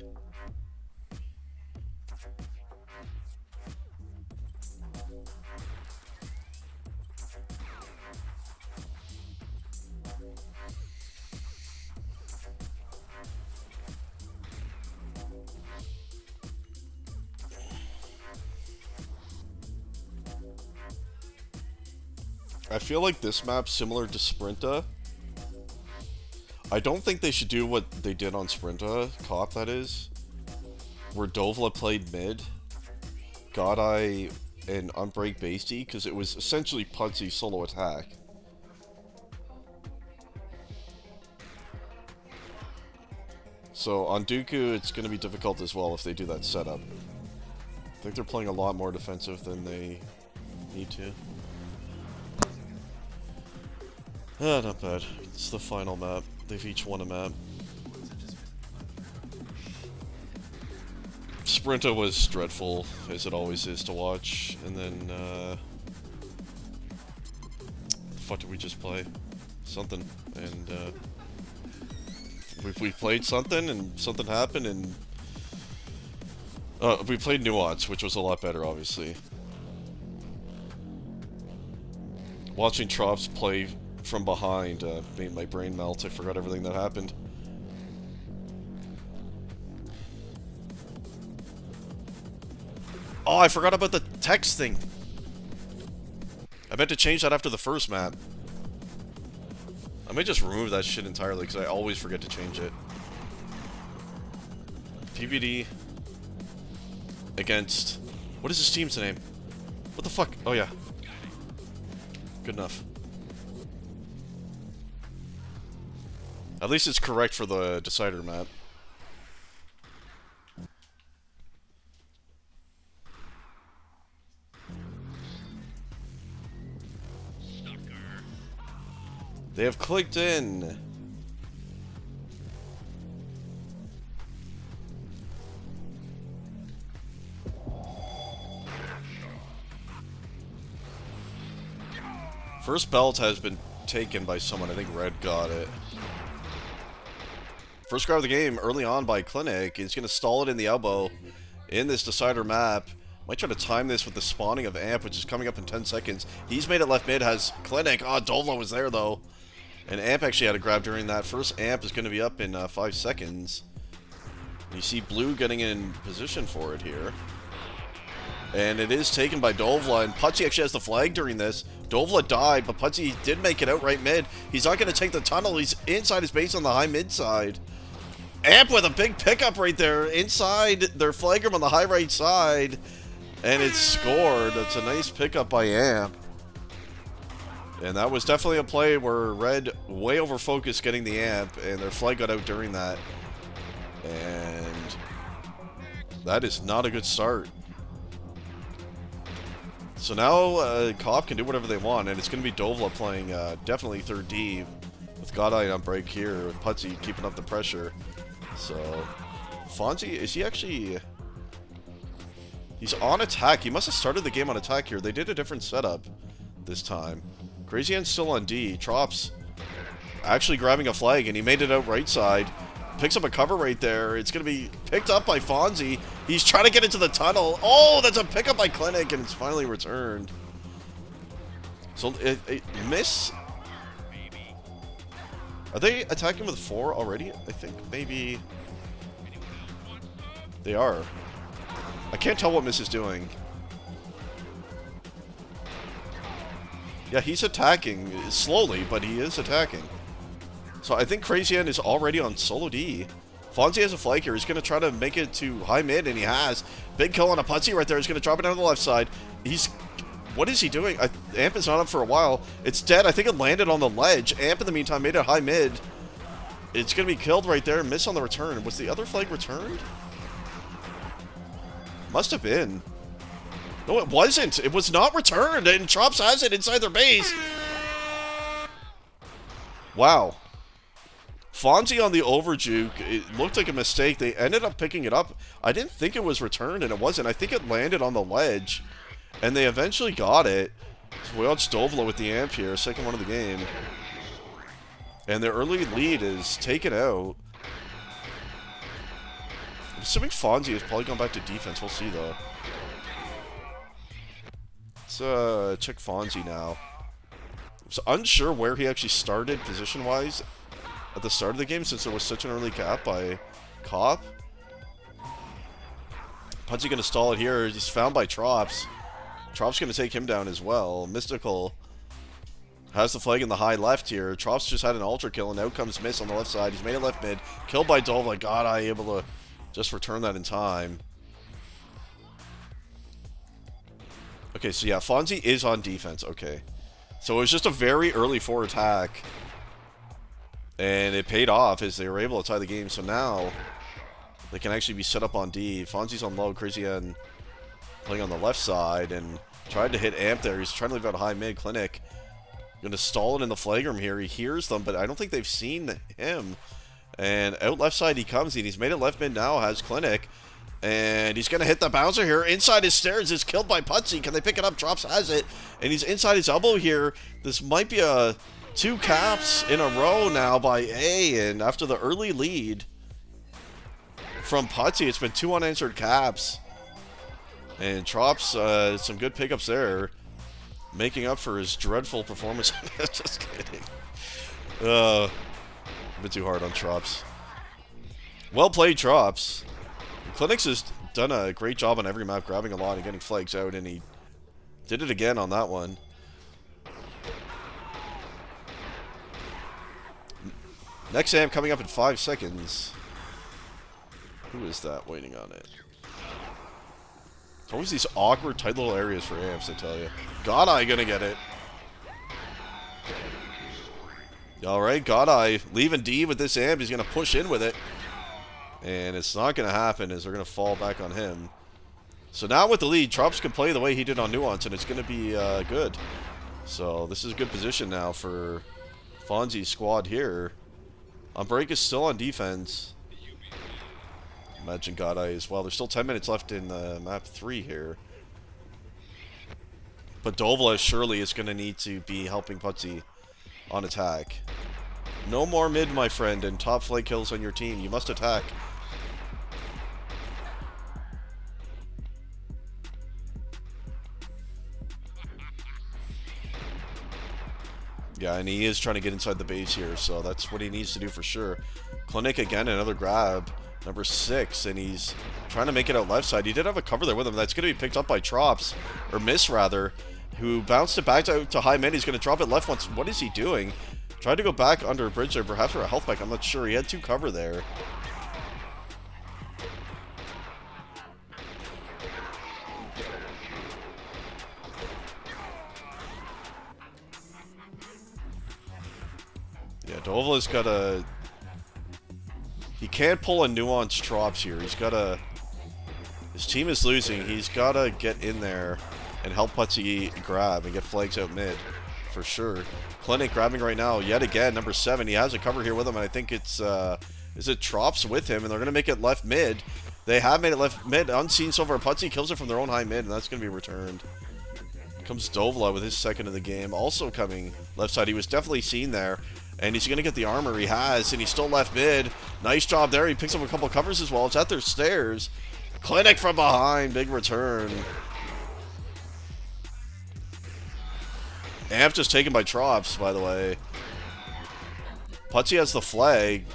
I feel like this map's similar to Sprinta. I don't think they should do what they did on Sprinta, COP that is, where Dovla played mid, Godeye and Unbreak Basty, because it was essentially Pudsy's solo attack. So on Dooku, it's going to be difficult as well if they do that setup. I think they're playing a lot more defensive than they need to. Ah, not bad. It's the final map. They've each won a map. Sprinta was dreadful, as it always is to watch. And then, the fuck did we just play? Something. And, we played something, and something happened, and... we played Nuance, which was a lot better, obviously. Watching Trops play from behind made my brain melt. I forgot everything that happened. Oh, I forgot about the text thing. I meant to change that after the first map. I may just remove that shit entirely, because I always forget to change it. PPD against... What is this team's name? What the fuck? Oh, yeah. Good enough. At least it's correct for the decider map. They have clicked in. First belt has been taken by someone. I think Red got it. First grab of the game early on by Clinic. He's going to stall it in the elbow in this decider map. Might try to time this with the spawning of Amp, which is coming up in 10 seconds. He's made it left mid, has Clinic. Oh, Dovla was there, though. And Amp actually had a grab during that. First Amp is going to be up in 5 seconds. You see Blue getting in position for it here. And it is taken by Dovla, and Putzy actually has the flag during this. Dovla died, but Putzy did make it out right mid. He's not going to take the tunnel. He's inside his base on the high mid side. Amp with a big pickup right there inside their flag room on the high right side. And it's scored. That's a nice pickup by Amp. And that was definitely a play where Red way over focused getting the Amp, and their flag got out during that. And that is not a good start. So now Co-op can do whatever they want, and it's going to be Dovla playing definitely third D with Godeye on break here, with Putzy keeping up the pressure. So Fonzie, is he actually... He's on attack. He must have started the game on attack here. They did a different setup this time. Crazy Hand's still on D. Trops actually grabbing a flag, and he made it out right side. Picks up a cover right there. It's going to be picked up by Fonzie. He's trying to get into the tunnel. Oh, that's a pickup by Clinic, and it's finally returned. So, it miss... Are they attacking with 4 already? I think maybe... They are. I can't tell what Miss is doing. Yeah, he's attacking. Slowly, but he is attacking. So I think Crazy Hand is already on solo D. Fonzie has a flag here. He's going to try to make it to high mid, and he has. Big kill on a Putzy right there. He's going to drop it down to the left side. He's... What is he doing? Amp is not up for a while. It's dead. I think it landed on the ledge. Amp, in the meantime, made it high mid. It's going to be killed right there. Miss on the return. Was the other flag returned? Must have been. No, it wasn't. It was not returned, and Trops has it inside their base. Wow. Fonzie on the overjuke, it looked like a mistake. They ended up picking it up. I didn't think it was returned, and it wasn't. I think it landed on the ledge, and they eventually got it. So we watched Dovla with the Amp here, second one of the game. And their early lead is taken out. I'm assuming Fonzie has probably gone back to defense. We'll see, though. Let's check Fonzie now. So unsure where he actually started position-wise at the start of the game, since there was such an early cap by Co-op. Putzy going to stall it here. He's found by Trops. Trops going to take him down as well. Mystical has the flag in the high left here. Trops just had an ultra kill, and out comes Miss on the left side. He's made it left mid. Killed by Dovla. God, I able to just return that in time. Okay, so yeah, Fonzie is on defense. Okay. So it was just a very early 4 attack. And it paid off as they were able to tie the game. So now they can actually be set up on D. Fonzie's on low, Crazy N playing on the left side, and tried to hit Amp there. He's trying to leave out high mid. Clinic gonna stall it in the flag room here. He hears them, but I don't think they've seen him. And out left side he comes, and he's made it left mid now, has Clinic. And he's going to hit the bouncer here. Inside his stairs is killed by Putsy. Can they pick it up? Drops has it. And he's inside his elbow here. This might be a 2 caps in a row now by A. And after the early lead from Putsy, it's been 2 unanswered caps. And Drops some good pickups there, making up for his dreadful performance. Just kidding. A bit too hard on Drops. Well played, Drops. Clinics has done a great job on every map, grabbing a lot and getting flags out, and he did it again on that one. Next amp coming up in 5 seconds. Who is that waiting on it? It's always these awkward, tight little areas for amps, I tell you. Godeye gonna get it. Alright, Godeye leaving D with this amp. He's gonna push in with it. And it's not going to happen, as they're going to fall back on him. So now with the lead, Trops can play the way he did on Nuance, and it's going to be good. So this is a good position now for Fonzie's squad here. Break is still on defense. Imagine Godeye as well. There's still 10 minutes left in map 3 here. But Dovla surely is going to need to be helping Putsy on attack. No more mid, my friend, and top flank kills on your team. You must attack. Yeah, and he is trying to get inside the base here, so that's what he needs to do for sure. Clinic again, another grab. Number 6, and he's trying to make it out left side. He did have a cover there with him. That's going to be picked up by Trops, or Miss rather, who bounced it back to high mid. He's going to drop it left once. What is he doing? Tried to go back under a bridge there, perhaps for a health pack. I'm not sure. He had 2 cover there. Yeah, Dovla's got a... He can't pull a nuanced Trops here. He's got to... His team is losing. He's got to get in there and help Putsy grab and get flags out mid. For sure. Clinic grabbing right now. Yet again, number 7. He has a cover here with him, and I think it's... is it Trops with him? And they're going to make it left mid. They have made it left mid. Unseen so far. Putsy kills it from their own high mid, and that's going to be returned. Comes Dovla with his second of the game. Also coming left side. He was definitely seen there. And he's going to get the armor he has, and he's still left mid. Nice job there. He picks up a couple of covers as well. It's at their stairs. Clinic from behind. Big return. Amp just taken by Trops, by the way. Putsy has the flag.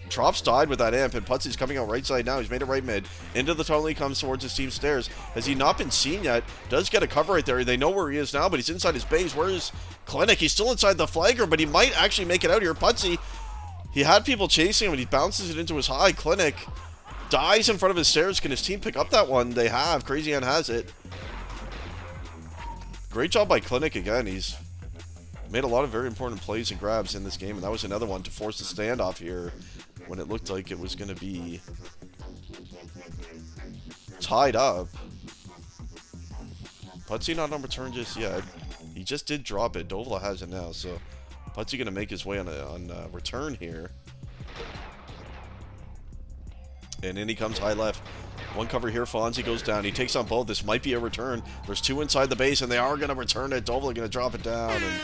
Trops died with that amp, and Putsy's coming out right side now. He's made it right mid. Into the tunnel he comes towards his team's stairs. Has he not been seen yet? Does get a cover right there. They know where he is now, but he's inside his base. Where is Clinic? He's still inside the flagger, but he might actually make it out here. Putsy, he had people chasing him, and he bounces it into his high. Clinic dies in front of his stairs. Can his team pick up that one? They have. Crazy Ann has it. Great job by Clinic again. He's made a lot of very important plays and grabs in this game, and that was another one to force the standoff here when it looked like it was going to be tied up. Putsy not on return just yet. He just did drop it. Dovla has it now, so Putsy going to make his way on a return here. And in he comes high left. One cover here. Fonzie goes down. He takes on both. This might be a return. There's 2 inside the base, and they are going to return it. Dovla going to drop it down, and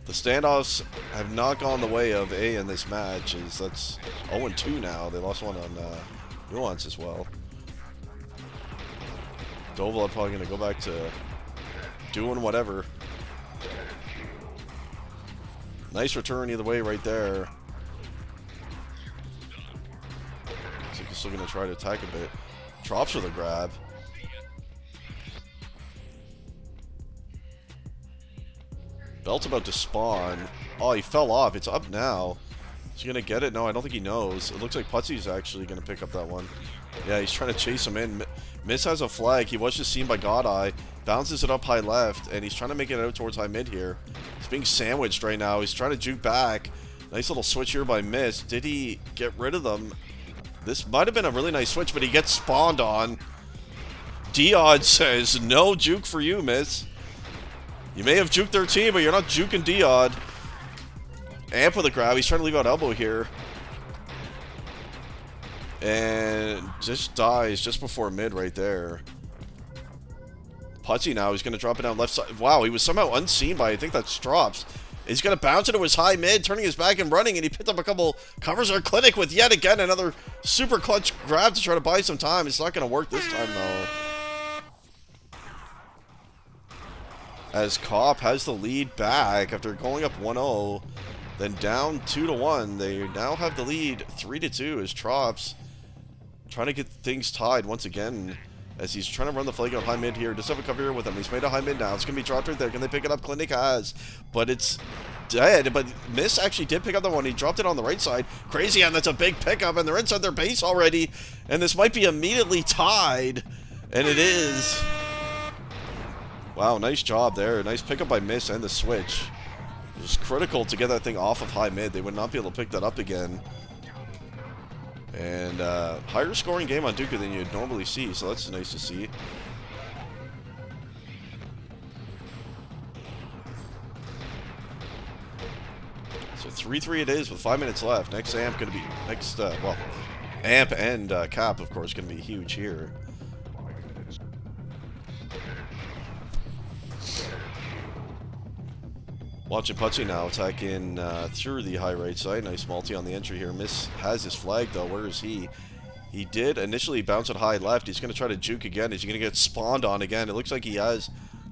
the standoffs have not gone the way of A in this match. That's 0-2 now. They lost one on Nuance as well. Dovla probably going to go back to doing whatever. Nice return either way right there. Looks like he's still going to try to attack a bit. Drops for the grab. Belt's about to spawn. Oh, he fell off. It's up now. Is he going to get it? No, I don't think he knows. It looks like Putsy's actually going to pick up that one. Yeah, he's trying to chase him in. Miss has a flag. He was just seen by Godeye. Bounces it up high left, and he's trying to make it out towards high mid here. He's being sandwiched right now. He's trying to juke back. Nice little switch here by Miss. Did he get rid of them? This might have been a really nice switch, but he gets spawned on. Diod says, no juke for you, Miss. You may have juked their team, but you're not juking Diod. Amp with a grab. He's trying to leave out elbow here. And just dies just before mid right there. Putzy now. He's going to drop it down left side. Wow, he was somehow unseen by, I think that's Drops. He's going to bounce into his high mid, turning his back and running, and he picked up a couple covers our clinic with yet again another super clutch grab to try to buy some time. It's not going to work this time, though. As Cop has the lead back after going up 1-0, then down 2-1. They now have the lead 3-2 as Trops trying to get things tied once again as he's trying to run the flag out high mid here. Just have a cover here with him. He's made a high mid now. It's going to be dropped right there. Can they pick it up? Clinic has, but it's dead. But Miss actually did pick up the one. He dropped it on the right side. Crazy, and that's a big pickup, and they're inside their base already, and this might be immediately tied, and it is. Wow, nice job there. Nice pickup by Miss and the switch. It was critical to get that thing off of high mid. They would not be able to pick that up again. And higher scoring game on Duca than you'd normally see, so that's nice to see. So 3-3 it is with 5 minutes left. Next Amp going to be, well, Amp and Cap, of course, going to be huge here. Watching Putzy now attacking through the high right side. Nice multi on the entry here. Miss has his flag though. Where is he? He did initially bounce it high left. He's going to try to juke again. Is he going to get spawned on again? It looks like he has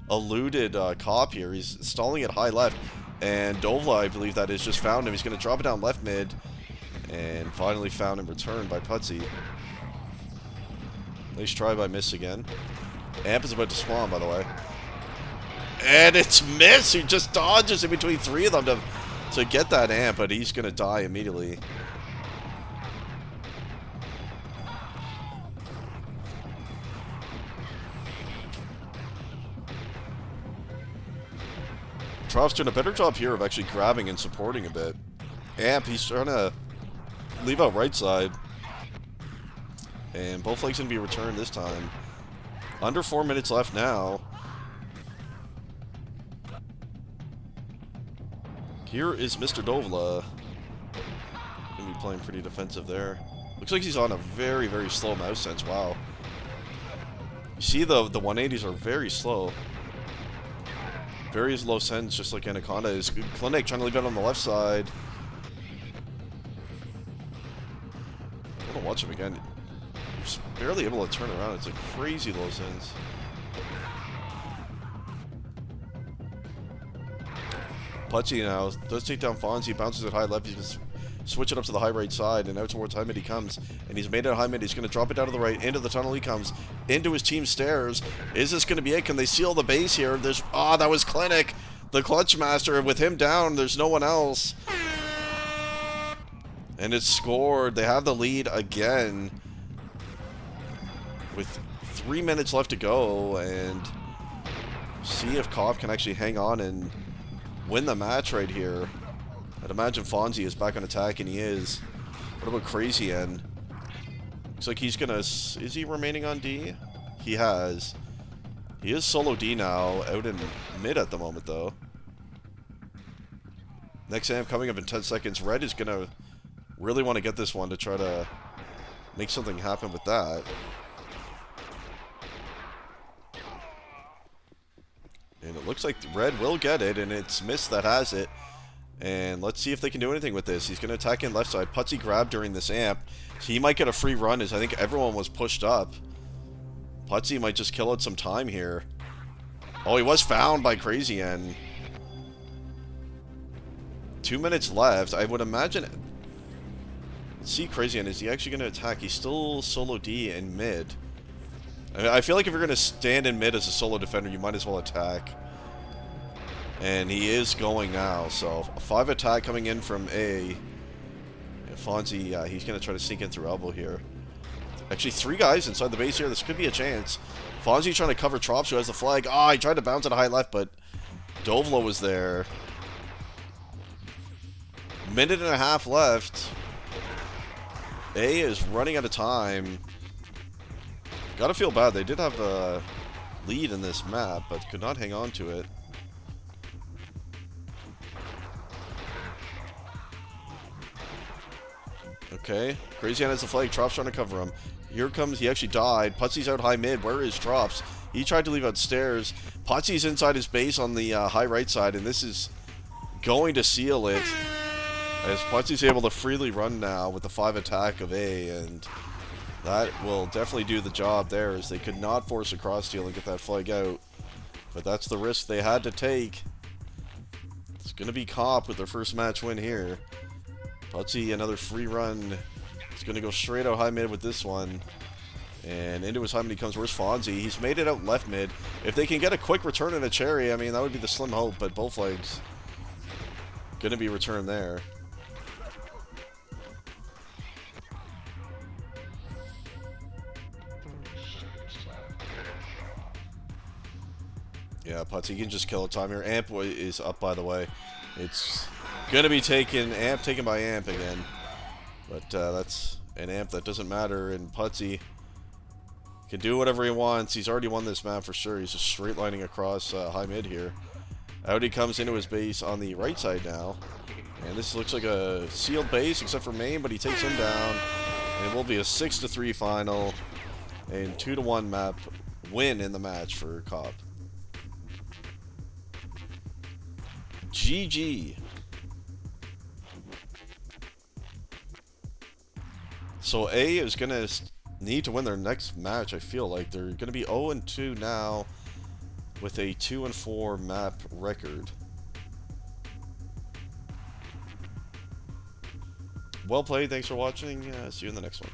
eluded Cop here. He's stalling at high left. And Dovla, I believe that is, just found him. He's going to drop it down left mid. And finally found him returned by Putzy. Nice try by Miss again. Amp is about to spawn, by the way. And it's Miss who just dodges in between three of them to get that Amp, but he's going to die immediately. Troff's doing a better job here of actually grabbing and supporting a bit. Amp, he's trying to leave out right side. And both legs going to be returned this time. Under 4 minutes left now. Here is Mr. Dovla. Gonna be playing pretty defensive there. Looks like he's on a very, very slow mouse sense. Wow. You see the 180s are very slow. Very low sense, just like Anaconda is. Clinic trying to leave it on the left side. I want to watch him again. He's barely able to turn around. It's a crazy low sense. Putzy now does take down Fonzie, bounces it high left. He's going to switch it up to the high right side, and out towards high mid he comes. And he's made it high mid. He's going to drop it down to the right, into the tunnel he comes, into his team stairs. Is this going to be it? Can they seal the base here? There's, that was Clinic, the clutch master. With him down, there's no one else. And it's scored. They have the lead again with 3 minutes left to go, and see if Cop can actually hang on and win the match right here. I'd imagine Fonzie is back on attack, and he is. What about Crazy N? Looks like he's gonna... Is he remaining on D? He has. He is solo D now, out in mid at the moment, though. Next Amp coming up in 10 seconds. Red is gonna really want to get this one to try to make something happen with that. And it looks like Red will get it, and it's Miss that has it. And let's see if they can do anything with this. He's going to attack in left side. Putzy grabbed during this Amp. So he might get a free run, as I think everyone was pushed up. Putzy might just kill out some time here. Oh, he was found by Crazy N. 2 minutes left. I would imagine... Let's see Crazy N. Is he actually going to attack? He's still solo D in mid. I feel like if you're going to stand in mid as a solo defender, you might as well attack. And he is going now, so a 5 attack coming in from A. And Fonzie, he's going to try to sneak in through elbow here. Actually, 3 guys inside the base here. This could be a chance. Fonzie trying to cover Trops, who has the flag. He tried to bounce it high left, but Dovla was there. Minute and a half left. A is running out of time. Gotta feel bad. They did have a lead in this map, but could not hang on to it. Okay. Crazy Ann has the flag. Trop's trying to cover him. Here comes... He actually died. Putsy's out high mid. Where is Trops? He tried to leave out stairs. Putsy's inside his base on the high right side, and this is going to seal it. As Putsy's able to freely run now with the 5 attack of A, and that will definitely do the job there, as they could not force a cross steal and get that flag out. But that's the risk they had to take. It's going to be Cop with their first match win here. Putsy, another free run. He's going to go straight out high mid with this one. And into his high mid he comes. Where's Fonzie? He's made it out left mid. If they can get a quick return in a cherry, I mean, that would be the slim hope, but both flags going to be returned there. Yeah, Putsy can just kill a time here. Amp is up, by the way. It's going to be taken by Amp again. But that's an Amp that doesn't matter, and Putsy can do whatever he wants. He's already won this map for sure. He's just straight lining across high mid here. Out he comes into his base on the right side now. And this looks like a sealed base except for Main, but he takes him down. And it will be a 6-3 final. And 2-1 map win in the match for Cop. GG. So A is going to need to win their next match, I feel like. They're going to be 0-2 now with a 2-4 map record. Well played. Thanks for watching. See you in the next one.